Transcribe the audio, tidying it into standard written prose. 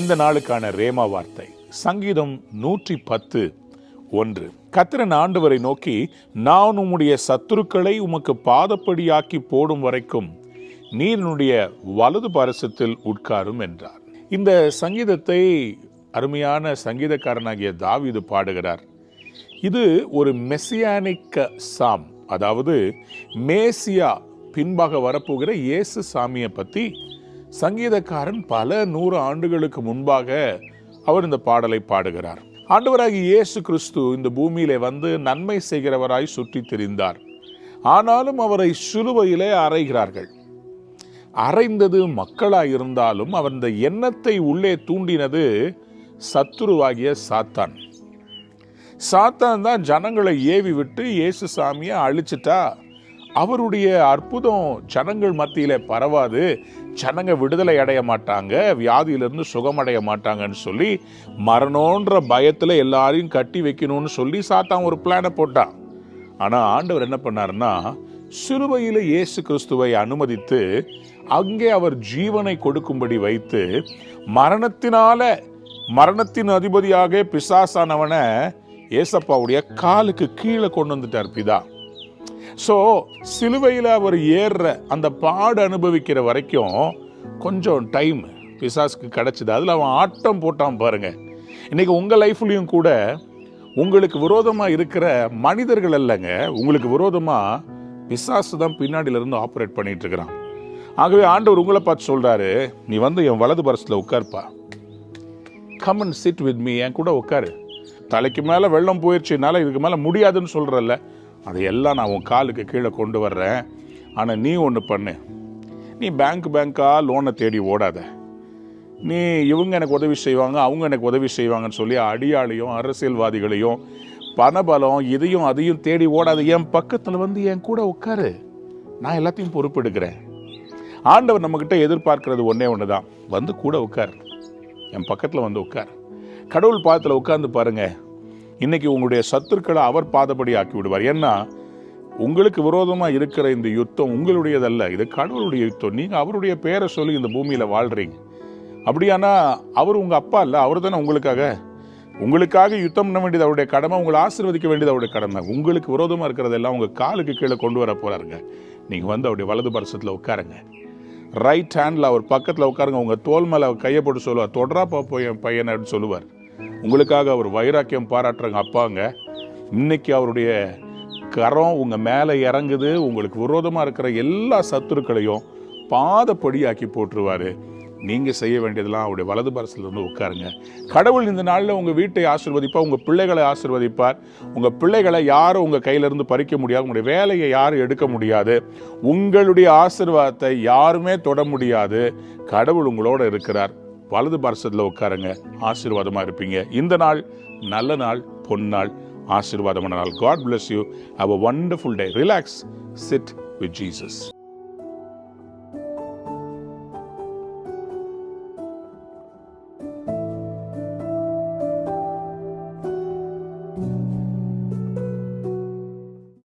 இந்த நாளுக்கான ரேமா வார்த்தை சங்கீதம் 110:1. கர்த்தரின் ஆண்டவரை நோக்கி, நான் உம்முடைய சத்துருக்களை உமக்கு பாதப்படியாக்கி போடும் வரைக்கும் நீர் என்னுடைய வலது பாரசத்தில் உட்காரும் என்றார். இந்த சங்கீதத்தை அருமையான சங்கீதக்காரனாகிய தாவீது பாடுகிறார். இது ஒரு மெசியானிக் சாம், அதாவது மேசியா பின்பாக வரப்போகிற இயேசு சாமியை பற்றி சங்கீதக்காரன் பல 100 ஆண்டுகளுக்கு முன்பாக அவர் இந்த பாடலை பாடுகிறார். ஆண்டவராகிய இயேசு கிறிஸ்து இந்த பூமியிலே வந்து நன்மை செய்கிறவராய் சுற்றி திரிந்தார். ஆனாலும் அவரை சிலுவையிலே அறைகிறார்கள். அறைந்தது மக்களாய் இருந்தாலும் அவர் இந்த எண்ணத்தை உள்ளே தூண்டினது சத்துருவாகிய சாத்தான். சாத்தான் தான் ஜனங்களை ஏவி விட்டு இயேசு சாமியை அழிச்சிட்டா அவருடைய அற்புதம் ஜனங்கள் மத்தியில பரவாது, ஜனங்க விடுதலை அடைய மாட்டாங்க, வியாதியிலிருந்து சுகமடைய மாட்டாங்கன்னு சொல்லி மரணோன்ற பயத்துல எல்லாரையும் கட்டி வைக்கணும்னு சொல்லி சாத்தான் ஒரு பிளானை போட்டான். ஆனா ஆண்டவர் என்ன பண்ணாருன்னா, சிலுவையில இயேசு கிறிஸ்துவை அனுமதித்து அங்கே அவர் ஜீவனை கொடுக்கும்படி வைத்து மரணத்தின் அதிபதியாக பிசாசானவனை ஏசப்பாவுடைய காலுக்கு கீழே கொண்டு வந்துட்டார் பிதா. ஸோ சிலுவையில் அவர் ஏறுற அந்த பாடு அனுபவிக்கிற வரைக்கும் கொஞ்சம் டைம் பிசாசுக்கு கிடச்சிது. அதில் அவன் ஆட்டம் போட்டான் பாருங்க. இன்னைக்கு உங்கள் லைஃப்லையும் கூட உங்களுக்கு விரோதமாக இருக்கிற மனிதர்கள் இல்லைங்க, உங்களுக்கு விரோதமாக பிசாசு தான் பின்னாடியிலேருந்து ஆப்ரேட் பண்ணிட்டு இருக்கிறான். ஆகவே ஆண்டவர் உங்களை பார்த்து சொல்கிறாரு, நீ வந்து என் வலது பரசத்தில் உட்கார்ப்பா, come and sit with me, என் கூட உட்காரு. தலைக்கு மேலே வெள்ளம் போயிடுச்சுனால இதுக்கு மேலே முடியாதுன்னு சொல்கிறல்ல, அதையெல்லாம் நான் உன் காலுக்கு கீழே கொண்டு வர்றேன். ஆனால் நீ ஒன்று பண்ணு, நீ பேங்காக லோனை தேடி ஓடாத. நீ இவங்க எனக்கு உதவி செய்வாங்க, அவங்க எனக்கு உதவி செய்வாங்கன்னு சொல்லி அடியாளையும் அரசியல்வாதிகளையும் பணபலம் இதையும் அதையும் தேடி ஓடாத. என் பக்கத்தில் வந்து என் கூட உட்காரு, நான் எல்லாத்தையும் பொறுப்பெடுக்கிறேன். ஆண்டவர் நம்மக்கிட்ட எதிர்பார்க்கறது ஒன்றே ஒன்று தான், வந்து கூட உட்கார், என் பக்கத்தில் வந்து உட்கார். கடவுள் பாதத்தில் உட்கார்ந்து பாருங்க, இன்னைக்கு உங்களுடைய சத்துருக்களை அவர் பாதப்படி ஆக்கி விடுவார். ஏன்னா உங்களுக்கு விரோதமாக இருக்கிற இந்த யுத்தம் உங்களுடையதல்ல, இது கடவுளுடைய யுத்தம். நீங்கள் அவருடைய பேரை சொல்லி இந்த பூமியில் வாழ்கிறீங்க. அப்படியானா அவர் உங்கள் அப்பா இல்லை, அவர் தானே உங்களுக்காக யுத்தம் பண்ண வேண்டியது அவருடைய கடமை, உங்களை ஆசீர்வதிக்க வேண்டியது அவருடைய கடமை. உங்களுக்கு விரோதமாக இருக்கிறதெல்லாம் உங்கள் காலுக்கு கீழே கொண்டு வர போகிறாருங்க. நீங்கள் வந்து அவருடைய வலது பரசத்தில் உட்காருங்க, ரைட் ஹேண்டில் அவர் பக்கத்தில் உட்காருங்க. உங்கள் தோல் மேலே அவர் கையை போட்டு சொல்லுவார், தொடரா பாப்போ என் பையனை அப்படின்னு சொல்லுவார். உங்களுக்காக அவர் வைராக்கியம் பாராட்டுறாங்க அப்பாங்க. இன்னைக்கு அவருடைய கரம் உங்கள் மேலே இறங்குது. உங்களுக்கு விரோதமாக இருக்கிற எல்லா சத்துருக்களையும் பாதப்படி ஆக்கி போட்டுருவார். நீங்கள் செய்ய வேண்டியதெல்லாம் அவருடைய வலது பரசில் இருந்து உட்காருங்க. கடவுள் இந்த நாளில் உங்கள் வீட்டை ஆசீர்வதிப்பார், உங்கள் பிள்ளைகளை ஆசீர்வதிப்பார். உங்கள் பிள்ளைகளை யாரும் உங்கள் கையிலிருந்து பறிக்க முடியாது, உங்களுடைய வேலையை யாரும் எடுக்க முடியாது, உங்களுடைய ஆசீர்வாதத்தை யாருமே தொட முடியாது. கடவுள் உங்களோட இருக்கிறார். வலது பரசத்தில் உட்காருங்க, ஆசீர்வாதமாக இருப்பீங்க. இந்த நாள் நல்ல நாள், பொன்னாள், ஆசீர்வாதமான நாள். God bless you. Have a wonderful day. Relax. Sit with Jesus.